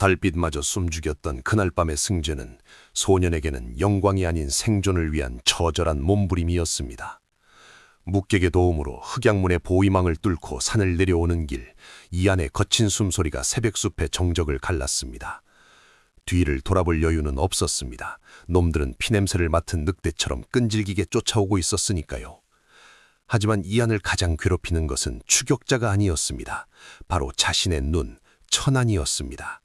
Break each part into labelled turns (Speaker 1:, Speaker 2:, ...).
Speaker 1: 달빛마저 숨죽였던 그날 밤의 승재는 소년에게는 영광이 아닌 생존을 위한 처절한 몸부림이었습니다. 묵객의 도움으로 흑양문의 보위망을 뚫고 산을 내려오는 길, 이 안의 거친 숨소리가 새벽숲의 정적을 갈랐습니다. 뒤를 돌아볼 여유는 없었습니다. 놈들은 피냄새를 맡은 늑대처럼 끈질기게 쫓아오고 있었으니까요. 하지만 이안을 가장 괴롭히는 것은 추격자가 아니었습니다. 바로 자신의 눈, 천안이었습니다.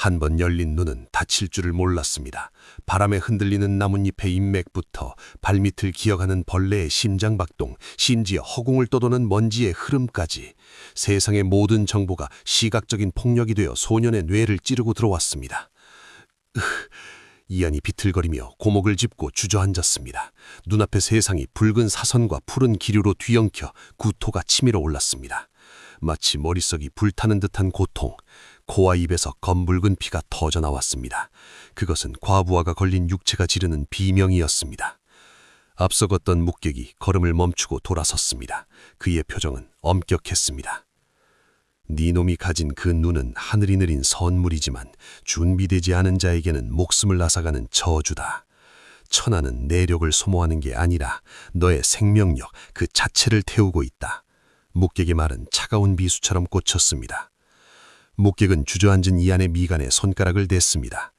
Speaker 1: 한 번 열린 눈은 닫힐 줄을 몰랐습니다. 바람에 흔들리는 나뭇잎의 인맥부터 발밑을 기어가는 벌레의 심장박동, 심지어 허공을 떠도는 먼지의 흐름까지 세상의 모든 정보가 시각적인 폭력이 되어 소년의 뇌를 찌르고 들어왔습니다. 이안이 비틀거리며 고목을 짚고 주저앉았습니다. 눈앞의 세상이 붉은 사선과 푸른 기류로 뒤엉켜 구토가 치밀어 올랐습니다. 마치 머릿속이 불타는 듯한 고통, 코와 입에서 검붉은 피가 터져나왔습니다. 그것은 과부하가 걸린 육체가 지르는 비명이었습니다. 앞서 걷던 묵객이 걸음을 멈추고 돌아섰습니다. 그의 표정은 엄격했습니다. 네 놈이 가진 그 눈은 하늘이 내린 선물이지만 준비되지 않은 자에게는 목숨을 앗아가는 저주다. 천하는 내력을 소모하는 게 아니라 너의 생명력 그 자체를 태우고 있다. 묵객의 말은 차가운 비수처럼 꽂혔습니다. 묵객은 주저앉은 이안의 미간에 손가락을 댔습니다.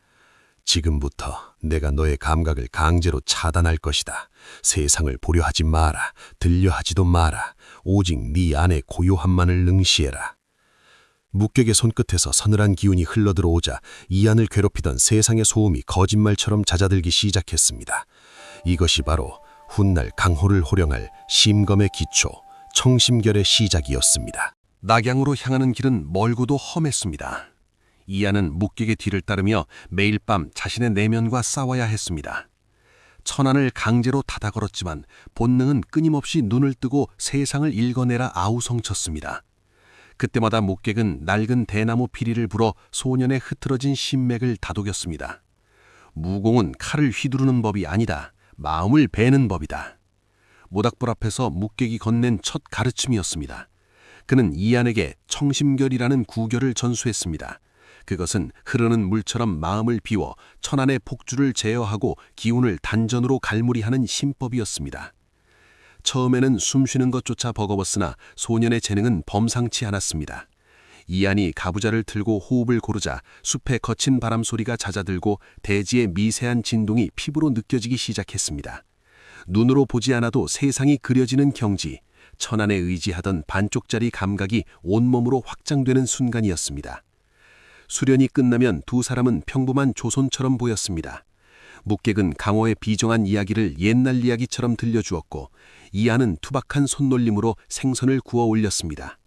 Speaker 1: 지금부터 내가 너의 감각을 강제로 차단할 것이다. 세상을 보려 하지 마라. 들려 하지도 마라. 오직 네 안의 고요함만을 능시해라. 묵객의 손끝에서 서늘한 기운이 흘러들어오자 이안을 괴롭히던 세상의 소음이 거짓말처럼 잦아들기 시작했습니다. 이것이 바로 훗날 강호를 호령할 심검의 기초, 청심결의 시작이었습니다.
Speaker 2: 낙양으로 향하는 길은 멀고도 험했습니다. 이안은 묵객의 뒤를 따르며 매일 밤 자신의 내면과 싸워야 했습니다. 천안을 강제로 닫아 걸었지만 본능은 끊임없이 눈을 뜨고 세상을 읽어내라 아우성쳤습니다. 그때마다 묵객은 낡은 대나무 피리를 불어 소년의 흐트러진 심맥을 다독였습니다. 무공은 칼을 휘두르는 법이 아니다. 마음을 베는 법이다. 모닥불 앞에서 묵객이 건넨 첫 가르침이었습니다. 그는 이안에게 청심결이라는 구결을 전수했습니다. 그것은 흐르는 물처럼 마음을 비워 천안의 폭주를 제어하고 기운을 단전으로 갈무리하는 신법이었습니다. 처음에는 숨쉬는 것조차 버거웠으나 소년의 재능은 범상치 않았습니다. 이안이 가부좌를 틀고 호흡을 고르자 숲의 거친 바람 소리가 잦아들고 대지의 미세한 진동이 피부로 느껴지기 시작했습니다. 눈으로 보지 않아도 세상이 그려지는 경지, 천안에 의지하던 반쪽짜리 감각이 온몸으로 확장되는 순간이었습니다. 수련이 끝나면 두 사람은 평범한 조손처럼 보였습니다. 묵객은 강호의 비정한 이야기를 옛날 이야기처럼 들려주었고 이안은 투박한 손놀림으로 생선을 구워 올렸습니다.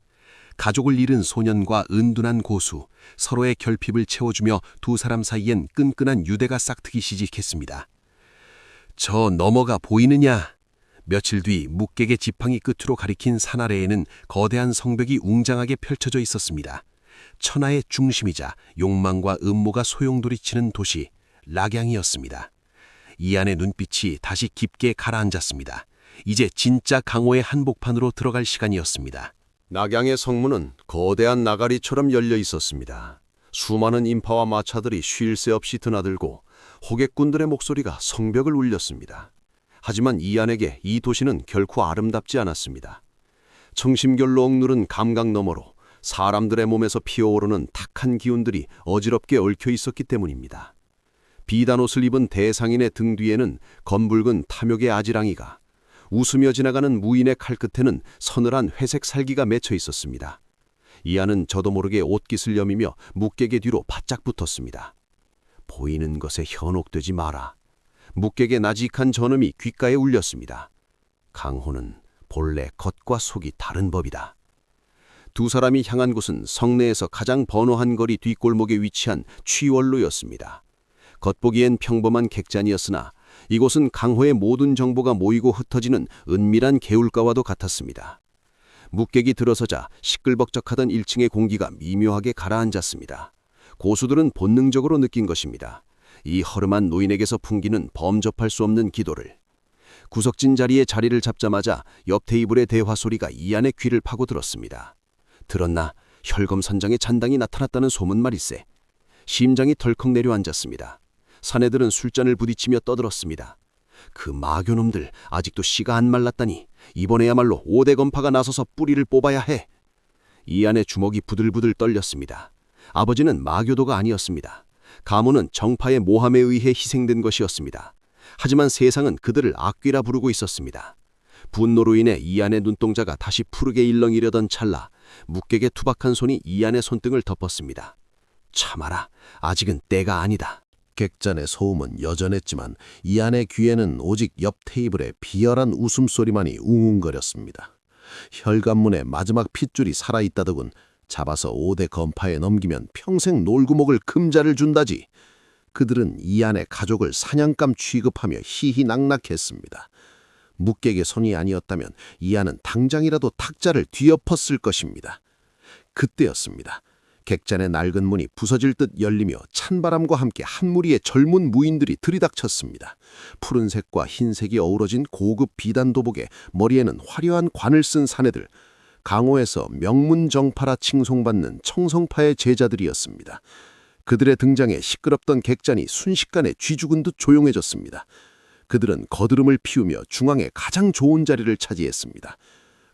Speaker 2: 가족을 잃은 소년과 은둔한 고수, 서로의 결핍을 채워주며 두 사람 사이엔 끈끈한 유대가 싹트기 시작했습니다. 저 너머가 보이느냐? 며칠 뒤 묵객의 지팡이 끝으로 가리킨 산 아래에는 거대한 성벽이 웅장하게 펼쳐져 있었습니다. 천하의 중심이자 욕망과 음모가 소용돌이치는 도시 락양이었습니다. 이안의 눈빛이 다시 깊게 가라앉았습니다. 이제 진짜 강호의 한복판으로 들어갈 시간이었습니다.
Speaker 3: 낙양의 성문은 거대한 나가리처럼 열려 있었습니다. 수많은 인파와 마차들이 쉴 새 없이 드나들고 호객꾼들의 목소리가 성벽을 울렸습니다. 하지만 이안에게 이 도시는 결코 아름답지 않았습니다. 청심결로 억누른 감각 너머로 사람들의 몸에서 피어오르는 탁한 기운들이 어지럽게 얽혀 있었기 때문입니다. 비단 옷을 입은 대상인의 등 뒤에는 검붉은 탐욕의 아지랑이가, 웃으며 지나가는 무인의 칼끝에는 서늘한 회색 살기가 맺혀 있었습니다. 이안은 저도 모르게 옷깃을 여미며 묵객의 뒤로 바짝 붙었습니다. 보이는 것에 현혹되지 마라. 묵객의 나직한 전음이 귓가에 울렸습니다. 강호는 본래 겉과 속이 다른 법이다. 두 사람이 향한 곳은 성내에서 가장 번화한 거리 뒷골목에 위치한 취월로였습니다. 겉보기엔 평범한 객잔이었으나 이곳은 강호의 모든 정보가 모이고 흩어지는 은밀한 개울가와도 같았습니다. 묵객이 들어서자 시끌벅적하던 1층의 공기가 미묘하게 가라앉았습니다. 고수들은 본능적으로 느낀 것입니다. 이 허름한 노인에게서 풍기는 범접할 수 없는 기도를. 구석진 자리에 자리를 잡자마자 옆 테이블의 대화 소리가 이안의 귀를 파고들었습니다. 들었나? 혈검선장의 잔당이 나타났다는 소문 말일세. 심장이 덜컥 내려앉았습니다. 사내들은 술잔을 부딪히며 떠들었습니다. 그 마교놈들 아직도 씨가 안 말랐다니 이번에야말로 5대 검파가 나서서 뿌리를 뽑아야 해. 이안의 주먹이 부들부들 떨렸습니다. 아버지는 마교도가 아니었습니다. 가문은 정파의 모함에 의해 희생된 것이었습니다. 하지만 세상은 그들을 악귀라 부르고 있었습니다. 분노로 인해 이안의 눈동자가 다시 푸르게 일렁이려던 찰나 묵객의 투박한 손이 이안의 손등을 덮었습니다. 참아라, 아직은 때가 아니다.
Speaker 2: 객잔의 소음은 여전했지만 이안의 귀에는 오직 옆 테이블의 비열한 웃음소리만이 웅웅거렸습니다. 혈관문에 마지막 핏줄이 살아있다더군 잡아서 5대 검파에 넘기면 평생 놀고 먹을 금자를 준다지. 그들은 이안의 가족을 사냥감 취급하며 희희낙낙했습니다. 묵객의 손이 아니었다면 이안은 당장이라도 탁자를 뒤엎었을 것입니다. 그때였습니다. 객잔의 낡은 문이 부서질 듯 열리며 찬바람과 함께 한 무리의 젊은 무인들이 들이닥쳤습니다. 푸른색과 흰색이 어우러진 고급 비단 도복에 머리에는 화려한 관을 쓴 사내들, 강호에서 명문정파라 칭송받는 청성파의 제자들이었습니다. 그들의 등장에 시끄럽던 객잔이 순식간에 쥐죽은 듯 조용해졌습니다. 그들은 거드름을 피우며 중앙에 가장 좋은 자리를 차지했습니다.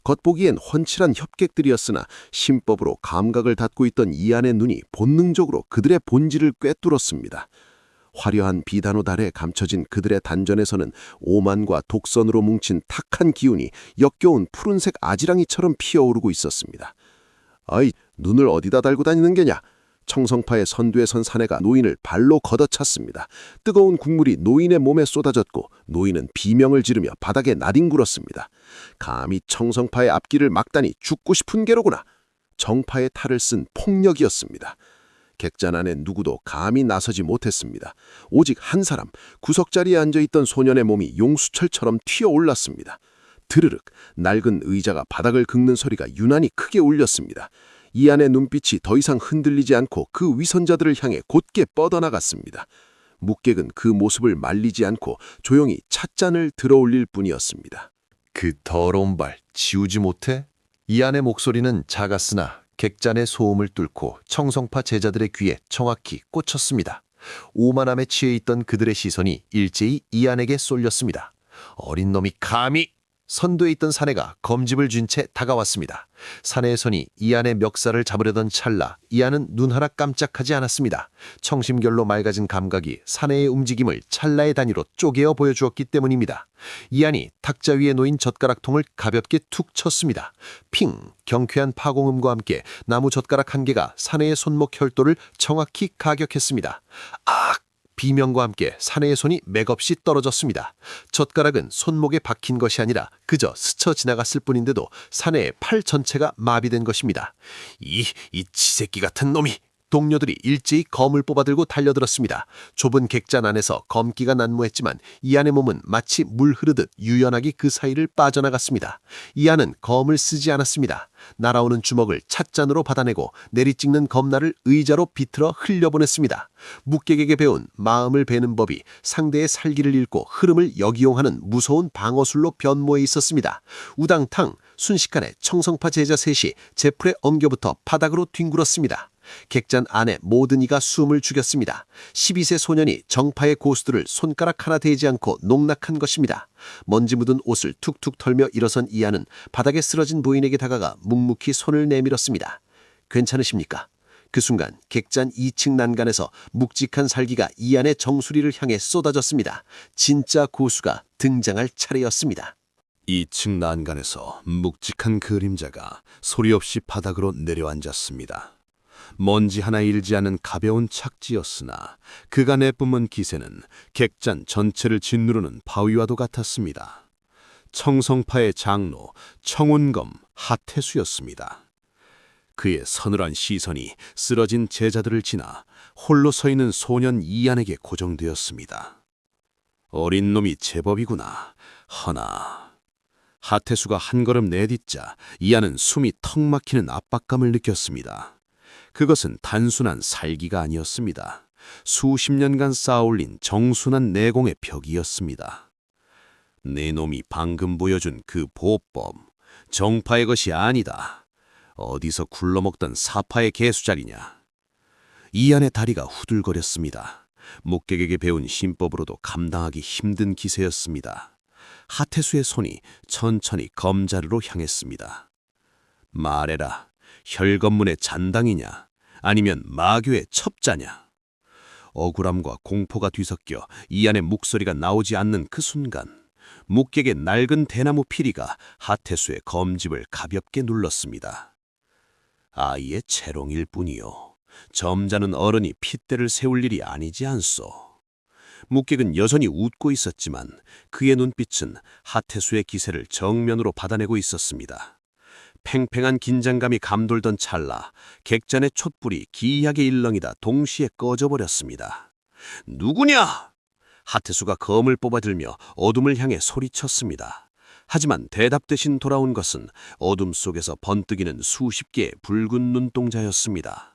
Speaker 2: 겉보기엔 훤칠한 협객들이었으나 심법으로 감각을 닫고 있던 이안의 눈이 본능적으로 그들의 본질을 꿰뚫었습니다. 화려한 비단옷 아래 감춰진 그들의 단전에서는 오만과 독선으로 뭉친 탁한 기운이 역겨운 푸른색 아지랑이처럼 피어오르고 있었습니다. 아이, 눈을 어디다 달고 다니는 게냐? 청성파의 선두에 선 사내가 노인을 발로 걷어찼습니다. 뜨거운 국물이 노인의 몸에 쏟아졌고 노인은 비명을 지르며 바닥에 나뒹굴었습니다. 감히 청성파의 앞길을 막다니 죽고 싶은 게로구나. 정파의 탈을 쓴 폭력이었습니다. 객잔 안에 누구도 감히 나서지 못했습니다. 오직 한 사람, 구석자리에 앉아있던 소년의 몸이 용수철처럼 튀어올랐습니다. 드르륵, 낡은 의자가 바닥을 긁는 소리가 유난히 크게 울렸습니다. 이안의 눈빛이 더 이상 흔들리지 않고 그 위선자들을 향해 곧게 뻗어나갔습니다. 묵객은 그 모습을 말리지 않고 조용히 찻잔을 들어올릴 뿐이었습니다.
Speaker 4: 그 더러운 발 지우지 못해? 이안의 목소리는 작았으나 객잔의 소음을 뚫고 청성파 제자들의 귀에 정확히 꽂혔습니다. 오만함에 취해 있던 그들의 시선이 일제히 이안에게 쏠렸습니다. 어린 놈이 감히! 선두에 있던 사내가 검집을 쥔 채 다가왔습니다. 사내의 손이 이안의 멱살을 잡으려던 찰나 이안은 눈 하나 깜짝하지 않았습니다. 청심결로 맑아진 감각이 사내의 움직임을 찰나의 단위로 쪼개어 보여주었기 때문입니다. 이안이 탁자 위에 놓인 젓가락통을 가볍게 툭 쳤습니다. 핑! 경쾌한 파공음과 함께 나무 젓가락 한 개가 사내의 손목 혈도를 정확히 가격했습니다. 악! 비명과 함께 사내의 손이 맥없이 떨어졌습니다. 젓가락은 손목에 박힌 것이 아니라 그저 스쳐 지나갔을 뿐인데도 사내의 팔 전체가 마비된 것입니다. 이 지새끼 같은 놈이! 동료들이 일제히 검을 뽑아들고 달려들었습니다. 좁은 객잔 안에서 검기가 난무했지만 이안의 몸은 마치 물 흐르듯 유연하게 그 사이를 빠져나갔습니다. 이안은 검을 쓰지 않았습니다. 날아오는 주먹을 찻잔으로 받아내고 내리찍는 검날을 의자로 비틀어 흘려보냈습니다. 묵객에게 배운 마음을 베는 법이 상대의 살기를 읽고 흐름을 역이용하는 무서운 방어술로 변모해 있었습니다. 우당탕 순식간에 청성파 제자 셋이 제풀에 엉겨붙어 바닥으로 뒹굴었습니다. 객잔 안에 모든 이가 숨을 죽였습니다. 12세 소년이 정파의 고수들을 손가락 하나 대지 않고 농락한 것입니다. 먼지 묻은 옷을 툭툭 털며 일어선 이안은 바닥에 쓰러진 부인에게 다가가 묵묵히 손을 내밀었습니다. 괜찮으십니까? 그 순간 객잔 2층 난간에서 묵직한 살기가 이안의 정수리를 향해 쏟아졌습니다. 진짜 고수가 등장할 차례였습니다.
Speaker 3: 2층 난간에서 묵직한 그림자가 소리 없이 바닥으로 내려앉았습니다. 먼지 하나 일지 않은 가벼운 착지였으나 그가 내뿜은 기세는 객잔 전체를 짓누르는 바위와도 같았습니다. 청성파의 장로 청운검 하태수였습니다. 그의 서늘한 시선이 쓰러진 제자들을 지나 홀로 서 있는 소년 이안에게 고정되었습니다. 어린 놈이 제법이구나. 허나 하태수가 한 걸음 내딛자 이안은 숨이 턱 막히는 압박감을 느꼈습니다. 그것은 단순한 살기가 아니었습니다. 수십 년간 쌓아올린 정순한 내공의 벽이었습니다. 내 놈이 방금 보여준 그 보법, 정파의 것이 아니다. 어디서 굴러먹던 사파의 개수자리냐.
Speaker 1: 이안의 다리가 후들거렸습니다. 목객에게 배운 신법으로도 감당하기 힘든 기세였습니다. 하태수의 손이 천천히 검자루로 향했습니다. 말해라, 혈검문의 잔당이냐, 아니면 마교의 첩자냐? 억울함과 공포가 뒤섞여 이안의 목소리가 나오지 않는 그 순간 목객의 낡은 대나무 피리가 하태수의 검집을 가볍게 눌렀습니다. 아이의 채롱일 뿐이요. 점잖은 어른이 핏대를 세울 일이 아니지 않소. 목객은 여전히 웃고 있었지만 그의 눈빛은 하태수의 기세를 정면으로 받아내고 있었습니다. 팽팽한 긴장감이 감돌던 찰나 객잔의 촛불이 기이하게 일렁이다 동시에 꺼져버렸습니다. 누구냐? 하태수가 검을 뽑아들며 어둠을 향해 소리쳤습니다. 하지만 대답 대신 돌아온 것은 어둠 속에서 번뜩이는 수십 개의 붉은 눈동자였습니다.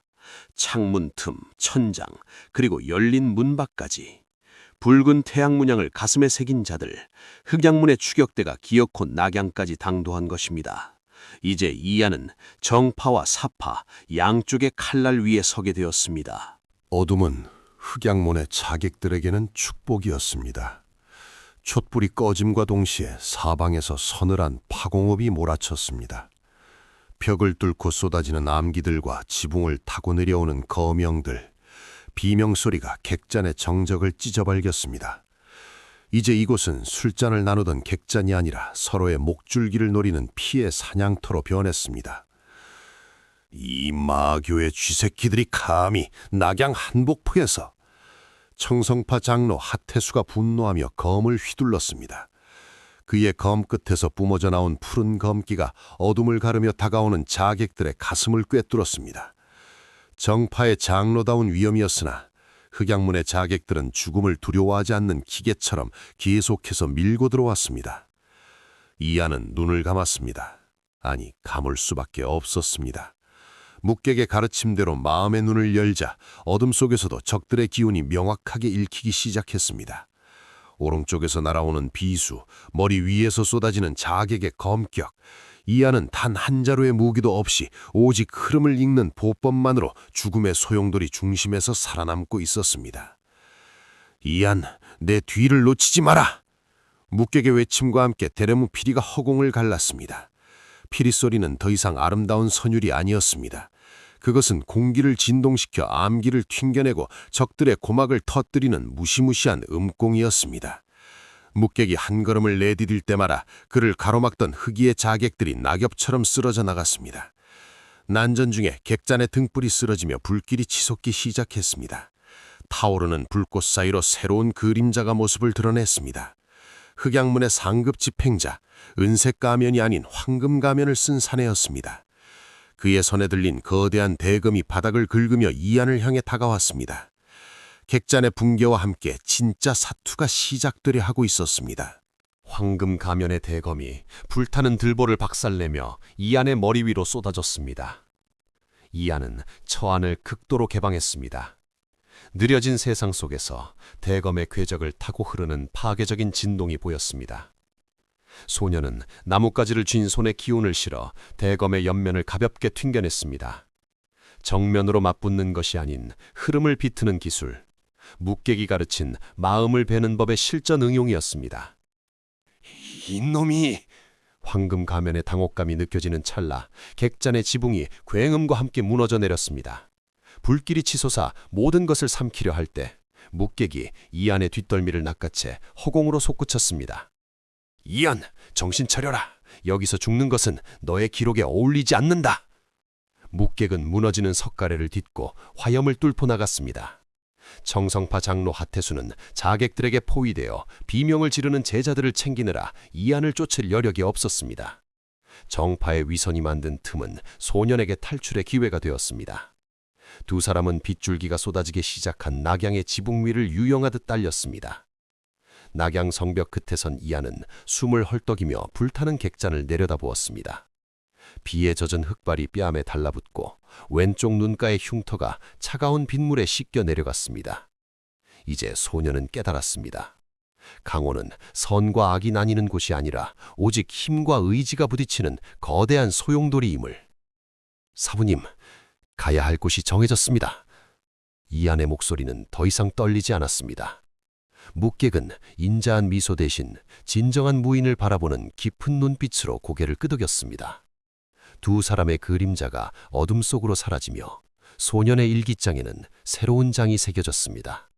Speaker 1: 창문 틈, 천장, 그리고 열린 문밖까지. 붉은 태양 문양을 가슴에 새긴 자들, 흑양문의 추격대가 기어코 낙양까지 당도한 것입니다. 이제 이안은 정파와 사파, 양쪽의 칼날 위에 서게 되었습니다.
Speaker 3: 어둠은 흑양문의 자객들에게는 축복이었습니다. 촛불이 꺼짐과 동시에 사방에서 서늘한 파공업이 몰아쳤습니다. 벽을 뚫고 쏟아지는 암기들과 지붕을 타고 내려오는 거명들, 비명소리가 객잔의 정적을 찢어발겼습니다. 이제 이곳은 술잔을 나누던 객잔이 아니라 서로의 목줄기를 노리는 피의 사냥터로 변했습니다. 이 마교의 쥐새끼들이 감히 낙양 한복포에서. 청성파 장로 하태수가 분노하며 검을 휘둘렀습니다. 그의 검 끝에서 뿜어져 나온 푸른 검기가 어둠을 가르며 다가오는 자객들의 가슴을 꿰뚫었습니다. 정파의 장로다운 위엄이었으나 흑양문의 자객들은 죽음을 두려워하지 않는 기계처럼 계속해서 밀고 들어왔습니다. 이안은 눈을 감았습니다. 아니, 감을 수밖에 없었습니다. 목객의 가르침대로 마음의 눈을 열자 어둠 속에서도 적들의 기운이 명확하게 읽히기 시작했습니다. 오른쪽에서 날아오는 비수, 머리 위에서 쏟아지는 자객의 검격, 이안은 단 한 자루의 무기도 없이 오직 흐름을 읽는 보법만으로 죽음의 소용돌이 중심에서 살아남고 있었습니다. 이안, 내 뒤를 놓치지 마라! 목객의 외침과 함께 대나무 피리가 허공을 갈랐습니다. 피리 소리는 더 이상 아름다운 선율이 아니었습니다. 그것은 공기를 진동시켜 암기를 튕겨내고 적들의 고막을 터뜨리는 무시무시한 음공이었습니다. 목객이 한 걸음을 내디딜 때마다 그를 가로막던 흑의의 자객들이 낙엽처럼 쓰러져 나갔습니다. 난전 중에 객잔의 등불이 쓰러지며 불길이 치솟기 시작했습니다. 타오르는 불꽃 사이로 새로운 그림자가 모습을 드러냈습니다. 흑양문의 상급 집행자, 은색 가면이 아닌 황금 가면을 쓴 사내였습니다. 그의 손에 들린 거대한 대검이 바닥을 긁으며 이안을 향해 다가왔습니다. 객잔의 붕괴와 함께 진짜 사투가 시작되려 하고 있었습니다.
Speaker 1: 황금 가면의 대검이 불타는 들보를 박살내며 이안의 머리 위로 쏟아졌습니다. 이안은 처안을 극도로 개방했습니다. 느려진 세상 속에서 대검의 궤적을 타고 흐르는 파괴적인 진동이 보였습니다. 소녀는 나뭇가지를 쥔 손에 기운을 실어 대검의 옆면을 가볍게 튕겨냈습니다. 정면으로 맞붙는 것이 아닌 흐름을 비트는 기술, 목객이 가르친 마음을 베는 법의 실전 응용이었습니다. 이놈이! 황금 가면의 당혹감이 느껴지는 찰나 객잔의 지붕이 굉음과 함께 무너져 내렸습니다. 불길이 치솟아 모든 것을 삼키려 할 때 목객이 이안의 뒷덜미를 낚아채 허공으로 솟구쳤습니다. 이안, 정신 차려라. 여기서 죽는 것은 너의 기록에 어울리지 않는다. 목객은 무너지는 석가래를 딛고 화염을 뚫고 나갔습니다. 청성파 장로 하태수는 자객들에게 포위되어 비명을 지르는 제자들을 챙기느라 이안을 쫓을 여력이 없었습니다. 정파의 위선이 만든 틈은 소년에게 탈출의 기회가 되었습니다. 두 사람은 빗줄기가 쏟아지기 시작한 낙양의 지붕 위를 유영하듯 달렸습니다. 낙양 성벽 끝에 선 이안은 숨을 헐떡이며 불타는 객잔을 내려다보았습니다. 비에 젖은 흙발이 뺨에 달라붙고 왼쪽 눈가의 흉터가 차가운 빗물에 씻겨 내려갔습니다. 이제 소녀는 깨달았습니다. 강호는 선과 악이 나뉘는 곳이 아니라 오직 힘과 의지가 부딪히는 거대한 소용돌이임을. 사부님, 가야 할 곳이 정해졌습니다. 이안의 목소리는 더 이상 떨리지 않았습니다. 묵객은 인자한 미소 대신 진정한 무인을 바라보는 깊은 눈빛으로 고개를 끄덕였습니다. 두 사람의 그림자가 어둠 속으로 사라지며 소년의 일기장에는 새로운 장이 새겨졌습니다.